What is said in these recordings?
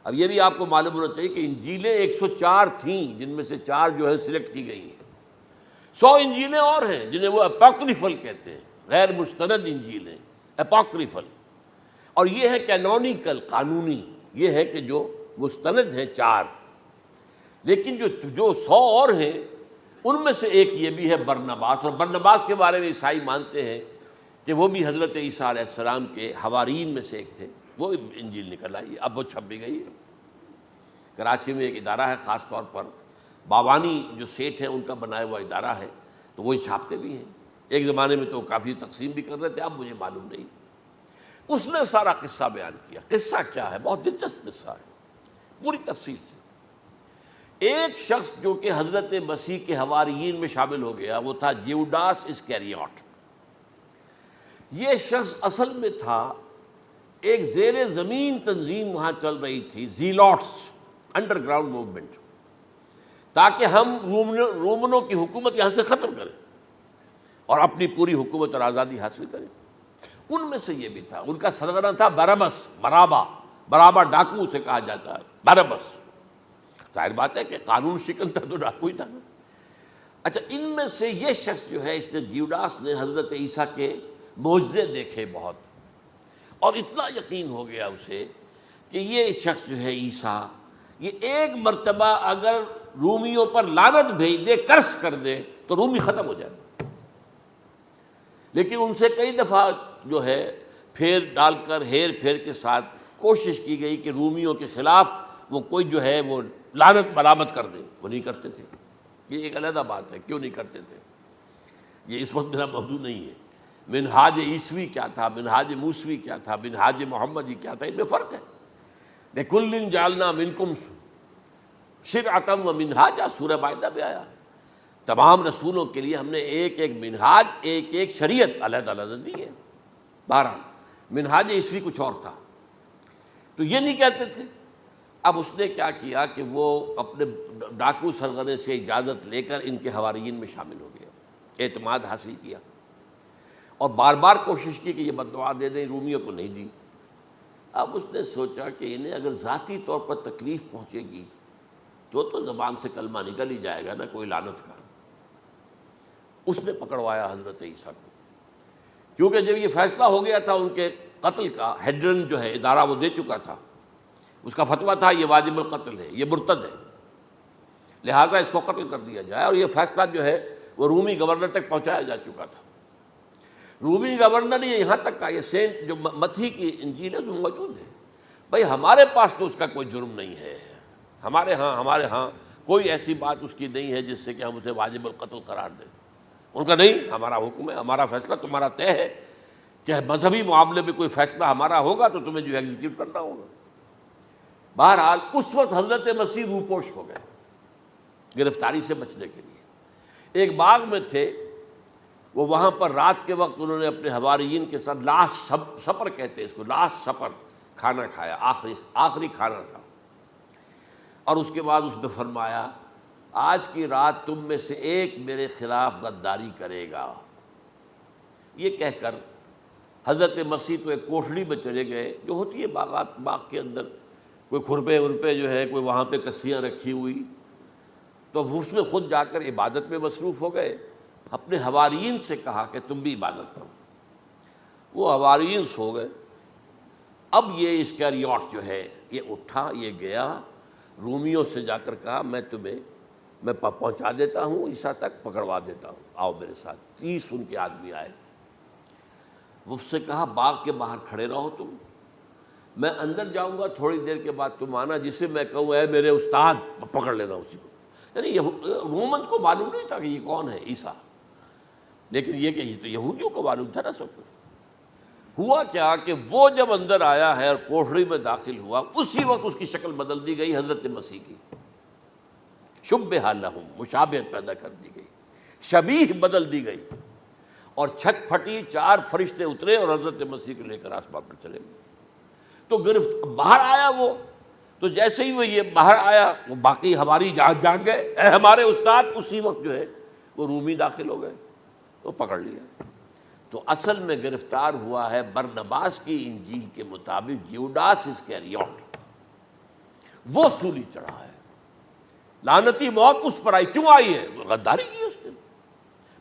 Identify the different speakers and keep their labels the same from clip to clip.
Speaker 1: اب یہ بھی آپ کو معلوم ہونا چاہیے کہ انجیلیں 104 تھیں، جن میں سے 4 جو ہے سلیکٹ کی گئی ہیں۔ 100 انجیلیں اور ہیں جنہیں وہ اپوکریفل کہتے ہیں، غیر مستند انجیلیں، اپوکریفل۔ اور یہ ہے کینونیکل، قانونی، یہ ہے کہ جو مستند ہیں 4۔ لیکن جو 100 اور ہیں ان میں سے ایک یہ بھی ہے برنباس، اور برنباس کے بارے میں عیسائی مانتے ہیں کہ وہ بھی حضرت عیسیٰ علیہ السلام کے حواریین میں سے ایک تھے۔ وہ انجیل نکل آئی، اب وہ چھپ بھی گئی ہے۔ کراچی میں ایک ادارہ ہے، خاص طور پر باوانی جو سیٹھ ہیں ان کا بنایا ہوا ادارہ ہے، تو وہی چھاپتے بھی ہیں۔ ایک زمانے میں تو کافی تقسیم بھی کر رہے تھے، اب مجھے معلوم نہیں۔ اس نے سارا قصہ بیان کیا۔ قصہ کیا ہے؟ بہت دلچسپ قصہ ہے، پوری تفصیل سے۔ ایک شخص جو کہ حضرت مسیح کے حواریین میں شامل ہو گیا، وہ تھا جیوڈاس اسکیریوٹ۔ یہ شخص اصل میں تھا ایک زیر زمین تنظیم وہاں چل رہی تھی، زیلوٹس، انڈر گراؤنڈ موومنٹ، تاکہ ہم رومنوں کی حکومت یہاں سے ختم کریں اور اپنی پوری حکومت اور آزادی حاصل کریں۔ ان میں سے یہ بھی تھا۔ ان کا سرغنہ تھا برابس، برابا ڈاکو اسے کہا جاتا ہے، برابس۔ ظاہر بات ہے کہ قانون شکن تھا تو ڈاکو ہی تھا۔ اچھا، ان میں سے یہ شخص جو ہے، اس نے جیوڈاس نے حضرت عیسیٰ کے معجزے دیکھے بہت، اور اتنا یقین ہو گیا اسے کہ یہ شخص جو ہے عیسیٰ، یہ ایک مرتبہ اگر رومیوں پر لعنت بھیج دے، کرس کر دے، تو رومی ختم ہو جائے۔ لیکن ان سے کئی دفعہ جو ہے پھیر ڈال کر، ہیر پھیر کے ساتھ کوشش کی گئی کہ رومیوں کے خلاف وہ کوئی جو ہے وہ لعنت ملامت کر دے، وہ نہیں کرتے تھے۔ یہ ایک علیحدہ بات ہے، کیوں نہیں کرتے تھے، یہ اس وقت میرا موضوع نہیں ہے۔ منہاج عیسوی کیا تھا، منہاج موسوی کیا تھا، منہاج محمدی کیا تھا، ان میں فرق ہے۔ لِكُلٍّ جَعَلْنَا مِنْكُمْ شِرْعَةً وَمِنْہاجًا، سورہ مائدہ میں آیا۔ تمام رسولوں کے لیے ہم نے ایک ایک منہاج، ایک ایک شریعت علیحدہ علیحدہ دی ہے۔ بہرحال منہاج عیسوی کچھ اور تھا، تو یہ نہیں کہتے تھے۔ اب اس نے کیا کیا کہ وہ اپنے ڈاکو سرغنے سے اجازت لے کر ان کے حواریین میں شامل ہو گیا، اعتماد حاصل کیا، اور بار بار کوشش کی کہ یہ بددعا دے دیں، رومیوں کو نہیں دی۔ اب اس نے سوچا کہ انہیں اگر ذاتی طور پر تکلیف پہنچے گی تو زبان سے کلمہ نکل ہی جائے گا نا، کوئی لعنت کا۔ اس نے پکڑوایا حضرت عیسیٰ کو، کیونکہ جب یہ فیصلہ ہو گیا تھا ان کے قتل کا، ہیڈرن جو ہے ادارہ وہ دے چکا تھا، اس کا فتویٰ تھا یہ واجب القتل ہے، یہ مرتد ہے، لہذا اس کو قتل کر دیا جائے۔ اور یہ فیصلہ جو ہے وہ رومی گورنر تک پہنچایا جا چکا تھا۔ رومی گورنر نے یہاں تک کہا، یہ سینٹ جو متی کی انجیل ہے اس میں موجود ہے، بھائی ہمارے پاس تو اس کا کوئی جرم نہیں ہے، ہمارے ہاں کوئی ایسی بات اس کی نہیں ہے جس سے کہ ہم اسے واجب القتل قرار دیں۔ ان کا نہیں، ہمارا حکم ہے، ہمارا فیصلہ تمہارا طے ہے، چاہے مذہبی معاملے میں کوئی فیصلہ ہمارا ہوگا تو تمہیں جو ایگزیکیوٹ کرنا ہوگا۔ بہرحال اس وقت حضرت مسیح روپوش ہو گئے گرفتاری سے بچنے کے لیے۔ ایک باغ میں تھے وہ، وہاں پر رات کے وقت انہوں نے اپنے حواریین کے ساتھ لاسٹ سپر کہتے ہیں اس کو، لاسٹ سپر، کھانا کھایا، آخری کھانا تھا۔ اور اس کے بعد اس نے فرمایا، آج کی رات تم میں سے ایک میرے خلاف غداری کرے گا۔ یہ کہہ کر حضرت مسیح تو ایک کوٹھڑی میں چلے گئے، جو ہوتی ہے باغ کے اندر، کوئی کھرپے ورپے جو ہے، کوئی وہاں پہ کسیاں رکھی ہوئی، تو اس میں خود جا کر عبادت میں مصروف ہو گئے۔ اپنے حواریین سے کہا کہ تم بھی عبادت کرو۔ وہ حواریین سو گئے۔ اب یہ اسکریوٹ جو ہے یہ اٹھا، یہ گیا رومیوں سے جا کر کہا، میں پہنچا دیتا ہوں عیسیٰ تک، پکڑوا دیتا ہوں، آؤ میرے ساتھ۔ 30 ان کے آدمی آئے۔ وہ اس سے کہا باغ کے باہر کھڑے رہو تم، میں اندر جاؤں گا، تھوڑی دیر کے بعد تم آنا، جسے میں کہوں اے میرے استاد، پکڑ لینا اسی کو۔ یعنی رومنس کو معلوم نہیں تھا کہ یہ کون ہے عیسیٰ، لیکن یہ کہ یہ تو یہودیوں کو معلوم تھا نا سب کچھ۔ ہوا کیا کہ وہ جب اندر آیا ہے اور کوٹھڑی میں داخل ہوا، اسی وقت اس کی شکل بدل دی گئی حضرت مسیح کی، شبہ لہم، مشابہت پیدا کر دی گئی، شبیہ بدل دی گئی، اور چھت پھٹی، 4 فرشتے اترے اور حضرت مسیح کو لے کر آسمان پر چلے گئے۔ تو باہر آیا وہ، تو جیسے ہی وہ یہ باہر آیا، وہ باقی ہماری جان گئے، اے ہمارے استاد، اسی وقت جو ہے وہ رومی داخل ہو گئے، تو پکڑ لیا۔ تو اصل میں گرفتار ہوا ہے برنباس کی انجیل کے مطابق جیوڈاس اسکریوٹ، وہ سولی چڑھا ہے۔ لعنتی موت اس پر آئی، کیوں آئی ہے؟ غداری کی اس نے،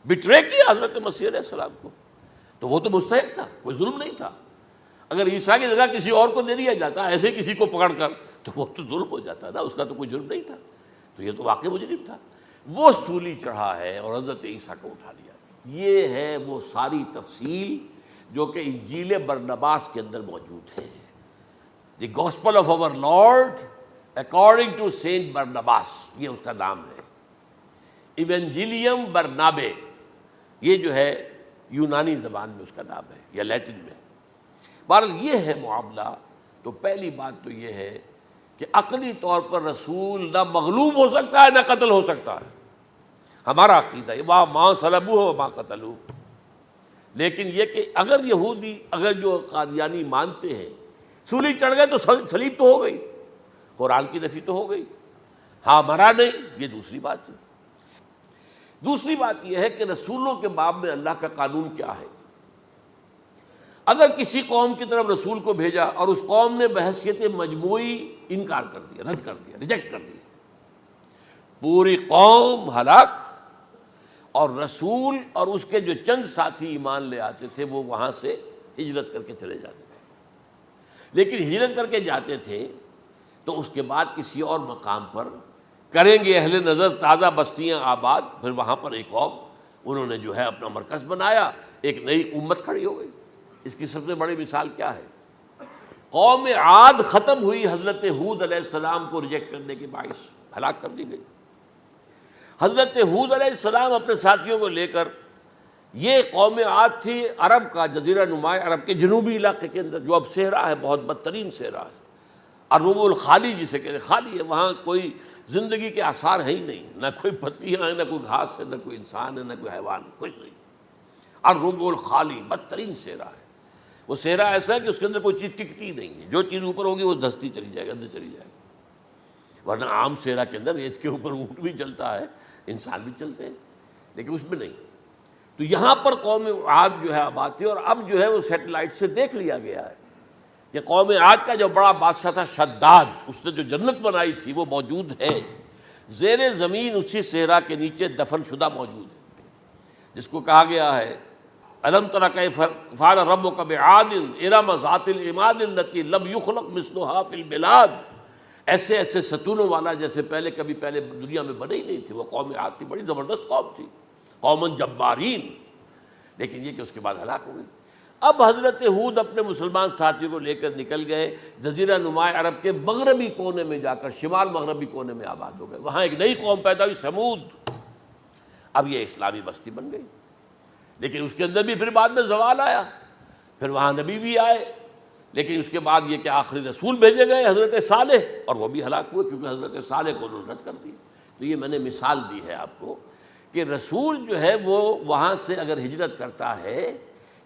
Speaker 1: بٹرے کیا حضرت مسیح علیہ السلام کو، تو وہ تو مستحق تھا، کوئی ظلم نہیں تھا۔ اگر عیسیٰ کی جگہ کسی اور کو دے دیا جاتا ایسے کسی کو پکڑ کر تو وہ تو ظلم ہو جاتا نا، اس کا تو کوئی جرم نہیں تھا، تو یہ تو واقعی مجرم تھا۔ وہ سولی چڑھا ہے اور حضرت عیسیٰ کو اٹھا لیا۔ یہ ہے وہ ساری تفصیل جو کہ انجیل برنباس کے اندر موجود ہے۔ The gospel of our lord according to saint Barnabas, یہ اس کا نام ہے۔ ایونجیلیم برنابے، یہ جو ہے یونانی زبان میں اس کا نام ہے یا لیٹن میں۔ بہرحال یہ ہے معاملہ۔ تو پہلی بات تو یہ ہے کہ عقلی طور پر رسول نہ مغلوب ہو سکتا ہے نہ قتل ہو سکتا ہے، ہمارا عقیدہ ہے، وہاں ماں صلبوہ و ماں قتلوہ۔ لیکن یہ کہ اگر یہودی، اگر جو قادیانی مانتے ہیں سولی چڑھ گئے تو صلیب تو ہو گئی، قرآن کی نفی تو ہو گئی، ہاں مرا نہیں، یہ دوسری بات ہے۔ دوسری بات یہ ہے کہ رسولوں کے باب میں اللہ کا قانون کیا ہے۔ اگر کسی قوم کی طرف رسول کو بھیجا اور اس قوم نے بحیثیت مجموعی انکار کر دیا، رد کر دیا، ریجیکٹ کر دیا، پوری قوم ہلاک، اور رسول اور اس کے جو چند ساتھی ایمان لے آتے تھے وہ وہاں سے ہجرت کر کے چلے جاتے تھے۔ لیکن ہجرت کر کے جاتے تھے تو اس کے بعد کسی اور مقام پر کریں گے اہل نظر تازہ بستیاں آباد، پھر وہاں پر ایک قوم انہوں نے جو ہے اپنا مرکز بنایا، ایک نئی امت کھڑی ہو گئی۔ اس کی سب سے بڑی مثال کیا ہے؟ قوم عاد ختم ہوئی حضرت ہود علیہ السلام کو ریجیکٹ کرنے کے باعث، ہلاک کر دی گئی۔ حضرت ہود علیہ السلام اپنے ساتھیوں کو لے کر، یہ قوم عاد تھی عرب کا جزیرہ نما عرب کے جنوبی علاقے کے اندر، جو اب صحرا ہے، بہت بدترین صحرا ہے، الربع الخالی جسے کہتے ہیں، خالی ہے، وہاں کوئی زندگی کے آثار ہے ہی نہیں، نہ کوئی پتیاں ہیں، نہ کوئی گھاس ہے، نہ کوئی انسان ہے، نہ کوئی حیوان، کچھ نہیں۔ الربع الخالی، بدترین صحرا ہے۔ وہ صحرا ایسا ہے کہ اس کے اندر کوئی چیز ٹکتی نہیں ہے، جو چیز اوپر ہوگی وہ دھستی چلی جائے گی، اندر چلی جائے گی۔ ورنہ عام صحرا کے اندر ریت کے اوپر اونٹ بھی چلتا ہے، انسان بھی چلتے ہیں، لیکن اس میں نہیں۔ تو یہاں پر قوم عاد جو ہے آباد تھی، اور اب جو ہے وہ سیٹلائٹ سے دیکھ لیا گیا ہے کہ قوم عاد کا جو بڑا بادشاہ تھا شداد، اس نے جو جنت بنائی تھی وہ موجود ہے زیر زمین، اسی صحرا کے نیچے دفن شدہ موجود ہے، جس کو کہا گیا ہے الم تر کیف فعل ربک بعاد ارم ذات العماد التی لم یخلق مثلها فی البلاد۔ ایسے ایسے ستونوں والا جیسے پہلے کبھی پہلے دنیا میں بنے ہی نہیں تھے۔ وہ قوم عاد تھی، بڑی زبردست قوم تھی، قوم جبارین، لیکن یہ کہ اس کے بعد ہلاک ہو گئی۔ اب حضرت ہود اپنے مسلمان ساتھیوں کو لے کر نکل گئے جزیرہ نما عرب کے مغربی کونے میں جا کر، شمال مغربی کونے میں آباد ہو گئے۔ وہاں ایک نئی قوم پیدا ہوئی، سمود۔ اب یہ اسلامی بستی بن گئی، لیکن اس کے اندر بھی پھر بعد میں زوال آیا، پھر وہاں نبی بھی آئے، لیکن اس کے بعد یہ کہ آخری رسول بھیجے گئے حضرت صالح، اور وہ بھی ہلاک ہوئے کیونکہ حضرت صالح کو انہوں نے رد کر دیا۔ تو یہ میں نے مثال دی ہے آپ کو کہ رسول جو ہے وہ وہاں سے اگر ہجرت کرتا ہے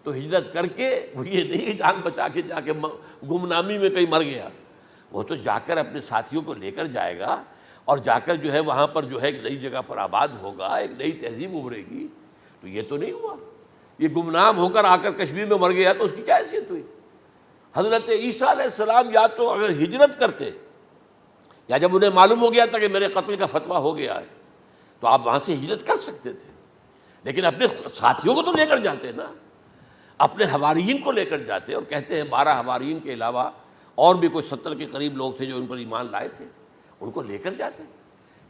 Speaker 1: تو ہجرت کر کے وہ یہ نہیں جان بچا کے جا کے گمنامی میں کہیں مر گیا، وہ تو جا کر اپنے ساتھیوں کو لے کر جائے گا، اور جا کر جو ہے وہاں پر جو ہے ایک نئی جگہ پر آباد ہوگا، ایک نئی تہذیب ابھرے گی۔ تو یہ تو نہیں ہوا، یہ گمنام ہو کر آ کر کشمیر میں مر گیا تو اس کی کیا حیثیت ہوئی؟ حضرت عیسیٰ علیہ السلام یا تو اگر ہجرت کرتے، یا جب انہیں معلوم ہو گیا تھا کہ میرے قتل کا فتویٰ ہو گیا ہے، تو آپ وہاں سے ہجرت کر سکتے تھے، لیکن اپنے ساتھیوں کو تو لے کر جاتے نا، اپنے حواریین کو لے کر جاتے، اور کہتے ہیں 12 حواریین کے علاوہ اور بھی کوئی 70 کے قریب لوگ تھے جو ان پر ایمان لائے تھے، ان کو لے کر جاتے،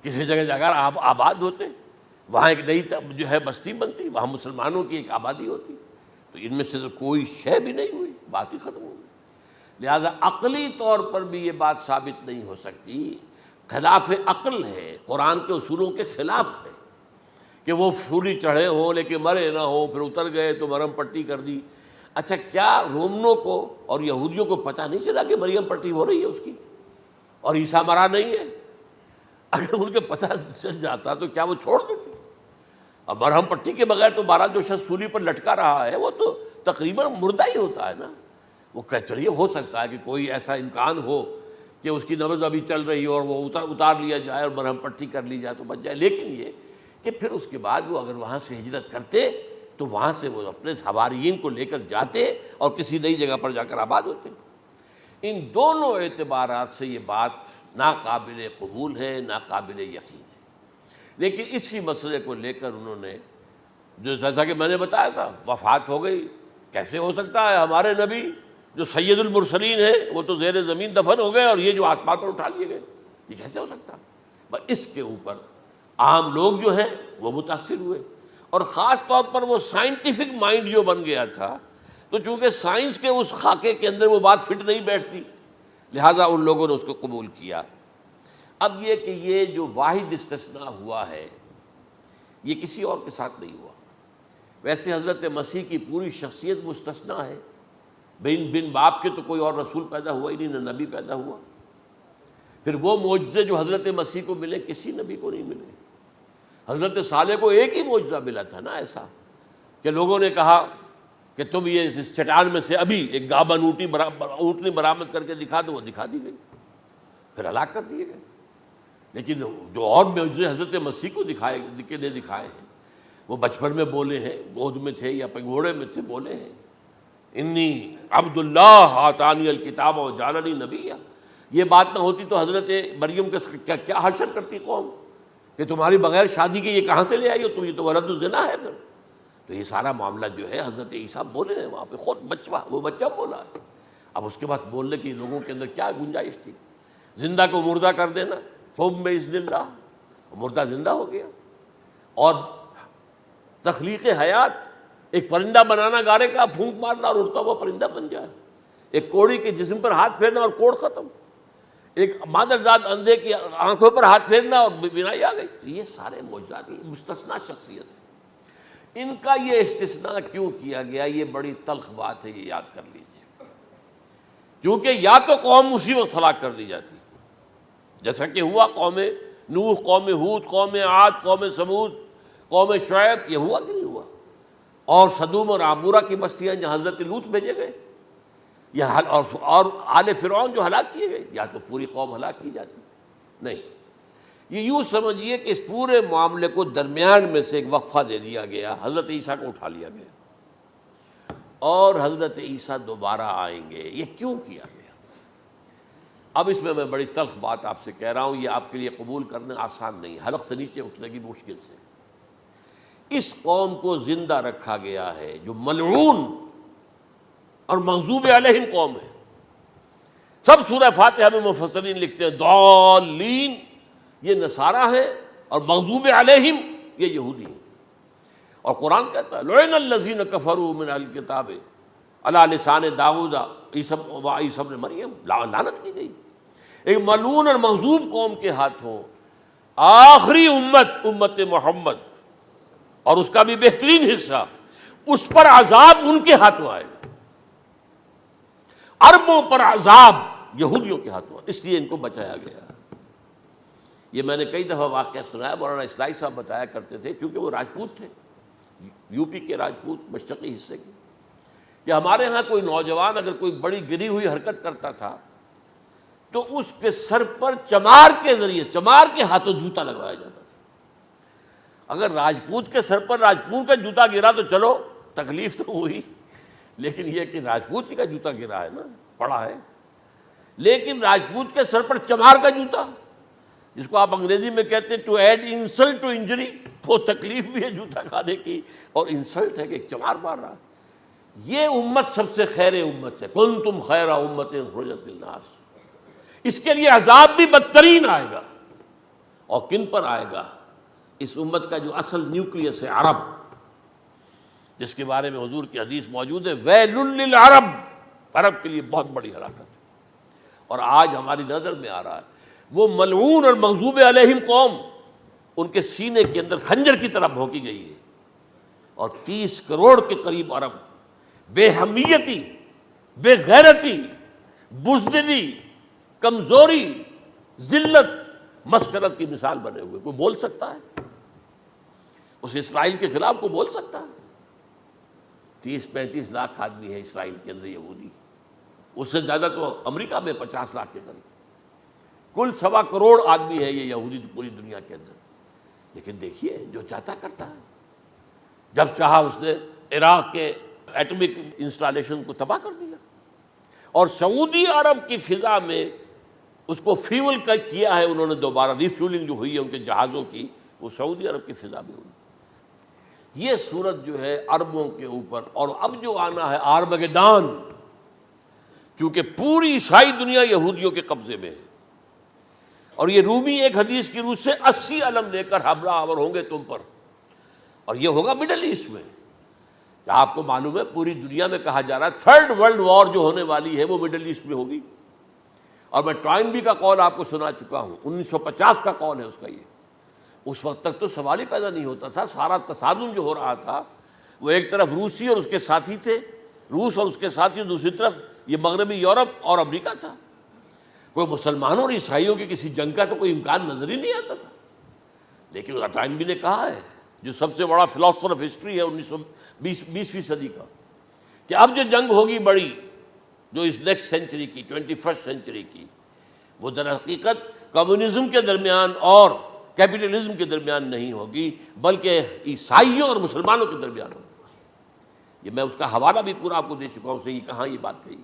Speaker 1: کسی جگہ جا کر آباد ہوتے، وہاں ایک نئی جو ہے بستی بنتی، وہاں مسلمانوں کی ایک آبادی ہوتی۔ تو ان میں سے تو کوئی شے بھی نہیں ہوئی، بات ہی ختم ہو گئی۔ لہذا عقلی طور پر بھی یہ بات ثابت نہیں ہو سکتی، خلاف عقل ہے، قرآن کے اصولوں کے خلاف ہے کہ وہ سولی چڑھے ہوں لیکن مرے نہ ہوں، پھر اتر گئے تو مرہم پٹی کر دی۔ اچھا، کیا رومنوں کو اور یہودیوں کو پتہ نہیں چلا کہ مریم پٹی ہو رہی ہے اس کی اور عیسیٰ مرا نہیں ہے؟ اگر ان کے پتہ چل جاتا تو کیا وہ چھوڑ دیتے؟ اب مرہم پٹی کے بغیر تو 12 جو شخص سولی پر لٹکا رہا ہے وہ تو تقریباً مردہ ہی ہوتا ہے نا۔ وہ چلیے ہو سکتا ہے کہ کوئی ایسا امکان ہو کہ اس کی نبض ابھی چل رہی ہو اور وہ اتار لیا جائے اور مرہم پٹی کر لی جائے تو بچ جائے، لیکن یہ کہ پھر اس کے بعد وہ اگر وہاں سے ہجرت کرتے تو وہاں سے وہ اپنے حواریین کو لے کر جاتے اور کسی نئی جگہ پر جا کر آباد ہوتے۔ ان دونوں اعتبارات سے یہ بات ناقابل قبول ہے، ناقابل یقین ہے۔ لیکن اسی مسئلے کو لے کر انہوں نے، جو جیسا کہ میں نے بتایا تھا، وفات ہو گئی، کیسے ہو سکتا ہے ہمارے نبی جو سید المرسلین ہے وہ تو زیر زمین دفن ہو گئے اور یہ جو آسمان پر اٹھا لیے گئے، یہ کیسے ہو سکتا؟ بس اس کے اوپر عام لوگ جو ہیں وہ متاثر ہوئے، اور خاص طور پر وہ سائنٹیفک مائنڈ جو بن گیا تھا، تو چونکہ سائنس کے اس خاکے کے اندر وہ بات فٹ نہیں بیٹھتی، لہذا ان لوگوں نے اس کو قبول کیا۔ اب یہ کہ یہ جو واحد استثناء ہوا ہے یہ کسی اور کے ساتھ نہیں ہوا۔ ویسے حضرت مسیح کی پوری شخصیت مستثنیٰ ہے، بن باپ کے تو کوئی اور رسول پیدا ہوا ہی نہیں، نہ نبی پیدا ہوا۔ پھر وہ معجزے جو حضرت مسیح کو ملے کسی نبی کو نہیں ملے۔ حضرت صالح کو ایک ہی معجزہ ملا تھا نا، ایسا کہ لوگوں نے کہا کہ تم یہ اس چٹان میں سے ابھی ایک گابن اونٹنی برآمد کر کے دکھا دو، وہ دکھا دی گئی، پھر ہلاک کر دیے گئے۔ لیکن جو اور معجزے حضرت مسیح کو دکھائے ہیں وہ بچپن میں بولے ہیں، گود میں تھے یا پنگھوڑے میں تھے، بولے ہیں انی عبد اللہ آتانی الکتاب وجعلنی نبیا۔ یہ بات نہ ہوتی تو حضرت مریم کے کیا حشر کرتی قوم کہ تمہاری بغیر شادی کے یہ کہاں سے لے آئی ہو تم، یہ تو ولد الزنا ہے۔ پھر تو یہ سارا معاملہ جو ہے حضرت عیسیٰ بولے ہیں وہاں پہ، خود وہ بچہ بولا ہے۔ اب اس کے بعد بولنے کی لوگوں کے اندر کیا گنجائش تھی؟ زندہ کو مردہ کر دینا، ثم بإذن اللہ، مردہ زندہ ہو گیا۔ اور تخلیق حیات، ایک پرندہ بنانا گارے کا، پھونک مارنا اور اڑتا ہوا پرندہ بن جائے، ایک کوڑی کے جسم پر ہاتھ پھیرنا اور کوڑ ختم، ایک مادرزاد اندھے کی آنکھوں پر ہاتھ پھیرنا اور بینائی آ گئی۔ یہ سارے معجزات مستثنیٰ شخصیت ہے۔ ان کا یہ استثناء کیوں کیا گیا، یہ بڑی تلخ بات ہے، یہ یاد کر لیجیے، کیونکہ یا تو قوم اسی وقت ہلاک کر دی جاتی جیسا کہ ہوا قوم نوح، قوم ہود، قوم عاد، قوم ثمود، قوم شعیب، یہ ہوا کہ نہیں ہوا؟ اور سدوم اور عمورہ کی بستیاں جہاں حضرت لوط بھیجے گئے، اور آل فرعون جو ہلاک کیے گئے، یا تو پوری قوم ہلاک کی جاتی؟ نہیں، یہ یوں سمجھیے کہ اس پورے معاملے کو درمیان میں سے ایک وقفہ دے دیا گیا، حضرت عیسیٰ کو اٹھا لیا گیا، اور حضرت عیسیٰ دوبارہ آئیں گے۔ یہ کیوں کیا گیا؟ اب اس میں بڑی تلخ بات آپ سے کہہ رہا ہوں، یہ آپ کے لیے قبول کرنا آسان نہیں، حلق سے نیچے اترے گی مشکل سے۔ اس قوم کو زندہ رکھا گیا ہے جو ملعون اور مغضوب علیہم قوم ہے۔ سب سورہ فاتحہ میں مفسرین لکھتے ہیں ضالین، یہ نصارہ ہیں، اور مغضوب علیہم یہ یہودی ہیں۔ اور قرآن کہتا ہے لعن الذین کفروا من اہل الکتاب علی لسان داؤد وعیسی ابن مریم، لعنت کی گئی ایک ملعون اور مغضوب قوم کے ہاتھوں آخری امت محمد، اور اس کا بھی بہترین حصہ، اس پر عذاب ان کے ہاتھوں آئے گا، عربوں پر عذاب یہودیوں کے ہاتھوں، اس لیے ان کو بچایا گیا۔ یہ میں نے کئی دفعہ واقعہ سنایا، مولانا اصلاحی صاحب بتایا کرتے تھے، کیونکہ وہ راجپوت تھے، یو پی کے راجپوت مشرقی حصے کے، کہ ہمارے ہاں کوئی نوجوان اگر کوئی بڑی گری ہوئی حرکت کرتا تھا تو اس کے سر پر چمار کے ذریعے، چمار کے ہاتھوں جوتا لگوایا جاتا تھا۔ اگر راجپوت کے سر پر راجپوت کا جوتا گرا تو چلو تکلیف تو ہوئی، لیکن یہ کہ راجپوت کا جوتا گرا ہے نا، پڑا ہے، لیکن راجپوت کے سر پر چمار کا جوتا، جس کو آپ انگریزی میں کہتے ہیں to add insult to injury, وہ تکلیف بھی ہے جوتا کھانے کی، اور انسلٹ ہے کہ ایک چمار مار رہا۔ یہ امت سب سے خیر امت ہے، کنتم خیر امت اخرجت للناس۔ اس کے لیے عذاب بھی بدترین آئے گا، اور کن پر آئے گا؟ اس امت کا جو اصل نیوکلیس ہے عرب، جس کے بارے میں حضور کی حدیث موجود ہے ویل للعرب، عرب کے لیے بہت بڑی ہلاکت ہے۔ اور آج ہماری نظر میں آ رہا ہے وہ ملعون اور مغضوب علیہم قوم، ان کے سینے کے اندر خنجر کی طرح بھونکی گئی ہے، اور 30 کروڑ کے قریب عرب بے حمیتی، بے غیرتی، بزدلی، کمزوری، ذلت، مسکرت کی مثال بنے ہوئے۔ کوئی بول سکتا ہے اس اسرائیل کے خلاف؟ کوئی بول سکتا ہے؟ 30-35 لاکھ آدمی ہے اسرائیل کے اندر یہودی، اس سے زیادہ تو امریکہ میں 50 لاکھ کے قریب، کل 1.25 کروڑ آدمی ہے یہ یہودی پوری دنیا کے اندر۔ لیکن دیکھیے جو چاہتا کرتا ہے، جب چاہا اس نے عراق کے ایٹمک انسٹالیشن کو تباہ کر دیا، اور سعودی عرب کی فضا میں اس کو فیول کیا ہے انہوں نے دوبارہ، ریفیولنگ جو ہوئی ہے ان کے جہازوں کی، وہ سعودی عرب کی فضا میں ہوئی۔ یہ صورت جو ہے عربوں کے اوپر، اور اب جو آنا ہے آرمگیدان، کیونکہ پوری عیسائی دنیا یہودیوں کے قبضے میں ہے، اور یہ رومی ایک حدیث کی روح سے 80 علم لے کر حملہ آور ہوں گے تم پر، اور یہ ہوگا مڈل ایسٹ میں۔ آپ کو معلوم ہے پوری دنیا میں کہا جا رہا ہے تھرڈ ورلڈ وار جو ہونے والی ہے وہ مڈل ایسٹ میں ہوگی، اور میں ٹوائنبی کا قول آپ کو سنا چکا ہوں، 1950 کا قول ہے اس کا۔ یہ اس وقت تک تو سوال ہی پیدا نہیں ہوتا تھا، سارا تصادم جو ہو رہا تھا وہ ایک طرف روسی اور اس کے ساتھی تھے، روس اور اس کے ساتھی، دوسری طرف یہ مغربی یورپ اور امریکہ تھا۔ کوئی مسلمانوں اور عیسائیوں کی کسی جنگ کا تو کوئی امکان نظر ہی نہیں آتا تھا۔ لیکن ٹائنبی نے کہا ہے، جو سب سے بڑا فلاسفر آف ہسٹری ہے 1920ویں صدی کا، کہ اب جو جنگ ہوگی بڑی، جو اس نیکسٹ سینچری کی، 21 سینچری کی، وہ در حقیقت کمیونزم کے درمیان اور کیپٹلزم کے درمیان نہیں ہوگی، بلکہ عیسائیوں اور مسلمانوں کے درمیان ہوگی۔ یہ میں اس کا حوالہ بھی پورا آپ کو دے چکا ہوں، اس نے یہ کہاں یہ بات کہی۔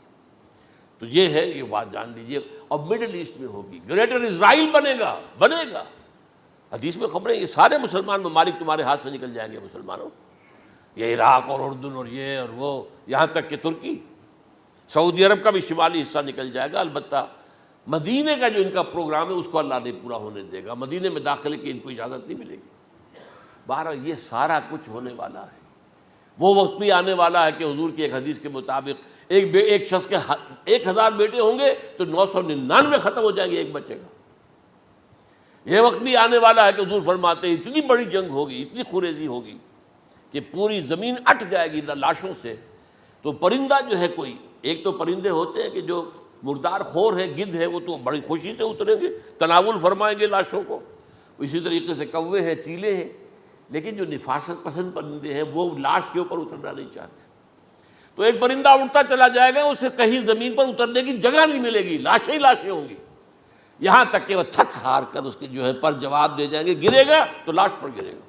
Speaker 1: تو یہ ہے، یہ بات جان لیجئے، اور مڈل ایسٹ میں ہوگی، گریٹر اسرائیل بنے گا۔ حدیث میں خبریں، یہ سارے مسلمان ممالک تمہارے ہاتھ سے نکل جائیں گے مسلمانوں، یہ عراق اور اردن اور یہ اور وہ، یہاں تک کہ ترکی، سعودی عرب کا بھی شمالی حصہ نکل جائے گا۔ البتہ مدینے کا جو ان کا پروگرام ہے اس کو اللہ نہیں پورا ہونے دے گا، مدینے میں داخلے کی ان کو اجازت نہیں ملے گی۔ بہرحال یہ سارا کچھ ہونے والا ہے۔ وہ وقت بھی آنے والا ہے کہ حضور کی ایک حدیث کے مطابق ایک شخص کے 1000 بیٹے ہوں گے تو 999 ختم ہو جائیں گے، ایک بچے گا۔ یہ وقت بھی آنے والا ہے کہ حضور فرماتے ہیں اتنی بڑی جنگ ہوگی، اتنی خوریزی ہوگی کہ پوری زمین اٹھ جائے گی لاشوں سے۔ تو پرندہ جو ہے، کوئی ایک تو پرندے ہوتے ہیں کہ جو مردار خور ہے، گدھ ہے، وہ تو بڑی خوشی سے اتریں گے، تناول فرمائیں گے لاشوں کو۔ اسی طریقے سے کوے ہیں، چیلے ہیں، لیکن جو نفاست پسند پرندے ہیں وہ لاش کے اوپر اترنا نہیں چاہتے۔ تو ایک پرندہ اڑتا چلا جائے گا، اسے کہیں زمین پر اترنے کی جگہ نہیں ملے گی، لاشیں ہی لاشیں ہوں گی، یہاں تک کہ وہ تھک ہار کر اس کے جو ہے پر جواب دے جائیں گے، گرے گا تو لاش پر گرے گا۔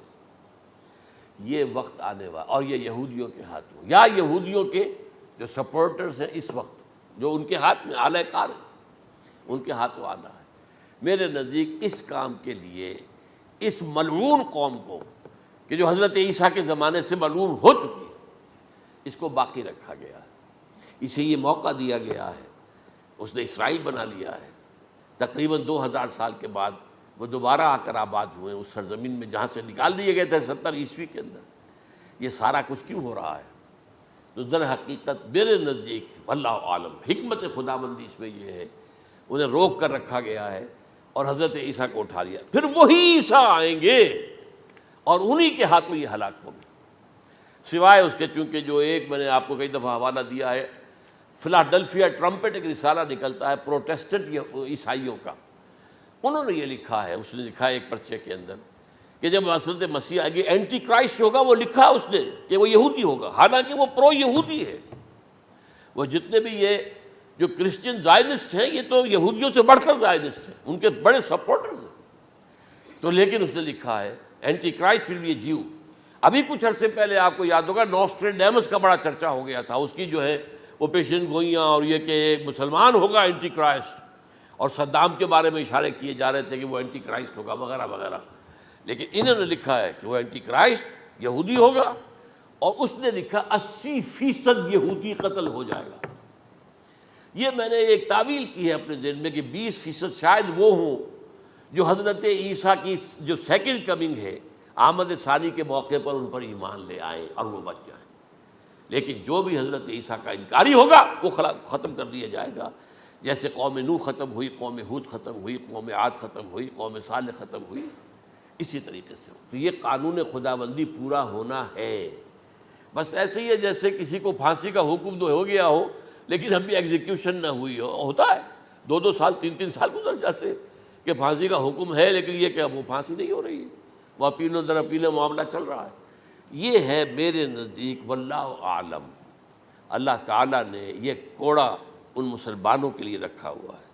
Speaker 1: یہ وقت آنے والا، اور یہ یہودیوں کے ہاتھوں، یا یہودیوں کے جو سپورٹرز ہیں اس وقت، جو ان کے ہاتھ میں آلہ کار ہیں، ان کے ہاتھوں آنا ہے۔ میرے نزدیک اس کام کے لیے اس ملعون قوم کو، کہ جو حضرت عیسیٰ کے زمانے سے ملعون ہو چکی ہے، اس کو باقی رکھا گیا ہے، اسے یہ موقع دیا گیا ہے۔ اس نے اسرائیل بنا لیا ہے، تقریباً 2000 سال کے بعد وہ دوبارہ آ کر آباد ہوئے اس سرزمین میں جہاں سے نکال دیے گئے تھے 70 عیسوی کے اندر۔ یہ سارا کچھ کیوں ہو رہا ہے؟ تو در حقیقت میرے نزدیک واللہ عالم حکمت خداوندی اس میں یہ ہے، انہیں روک کر رکھا گیا ہے اور حضرت عیسیٰ کو اٹھا لیا۔ پھر وہی عیسیٰ آئیں گے اور انہی کے ہاتھ میں یہ ہلاک ہوں گے، سوائے اس کے، چونکہ جو ایک میں نے آپ کو کئی دفعہ حوالہ دیا ہے، فلاڈلفیا ٹرمپٹ ایک رسالہ نکلتا ہے پروٹیسٹنٹ عیسائیوں کا، انہوں نے یہ لکھا ہے، اس نے لکھا ہے ایک پرچے کے اندر کہ جب حضرت مسیح آئے گی، اینٹی کرائسٹ ہوگا، وہ لکھا اس نے کہ وہ یہودی ہوگا، حالانکہ وہ پرو یہودی ہے۔ وہ جتنے بھی یہ جو کرسچن زائنسٹ ہیں، یہ تو یہودیوں سے بڑھ کر زائنسٹ ہیں، ان کے بڑے سپورٹرز ہیں۔ تو لیکن اس نے لکھا ہے اینٹی کرائسٹ ول بی اے جیو۔ ابھی کچھ عرصے پہلے آپ کو یاد ہوگا نوسٹریڈیمس کا بڑا چرچا ہو گیا تھا، اس کی جو ہے وہ پیشن گوئیاں، اور یہ کہ ایک مسلمان ہوگا اینٹی کرائسٹ، اور صدام کے بارے میں اشارے کیے جا رہے تھے کہ وہ اینٹی کرائسٹ ہوگا وغیرہ وغیرہ۔ لیکن انہوں نے لکھا ہے کہ وہ اینٹی کرائسٹ یہودی ہوگا، اور اس نے لکھا 80% یہودی قتل ہو جائے گا۔ یہ میں نے ایک تعویل کی ہے اپنے ذہن میں کہ 20% شاید وہ ہوں جو حضرت عیسیٰ کی جو سیکنڈ کمنگ ہے، آمد ثانی کے موقع پر ان پر ایمان لے آئیں اور وہ بچ جائیں۔ لیکن جو بھی حضرت عیسیٰ کا انکاری ہوگا وہ ختم کر دیا جائے گا، جیسے قوم نوح ختم ہوئی، قوم ہود ختم ہوئی، قوم عاد ختم ہوئی، قوم صالح ختم ہوئی، اسی طریقے سے۔ تو یہ قانون خداوندی پورا ہونا ہے۔ بس ایسے ہی ہے جیسے کسی کو پھانسی کا حکم تو ہو گیا ہو لیکن ابھی ایگزیکیوشن نہ ہوئی ہو، ہوتا ہے 2 سال 3 سال گزر جاتے ہیں کہ پھانسی کا حکم ہے، لیکن یہ کہ اب وہ پھانسی نہیں ہو رہی ہے، وہ اپیل و در اپیل معاملہ چل رہا ہے۔ یہ ہے میرے نزدیک واللہ عالم، اللہ تعالیٰ نے یہ کوڑا ان مسلمانوں کے لیے رکھا ہوا ہے۔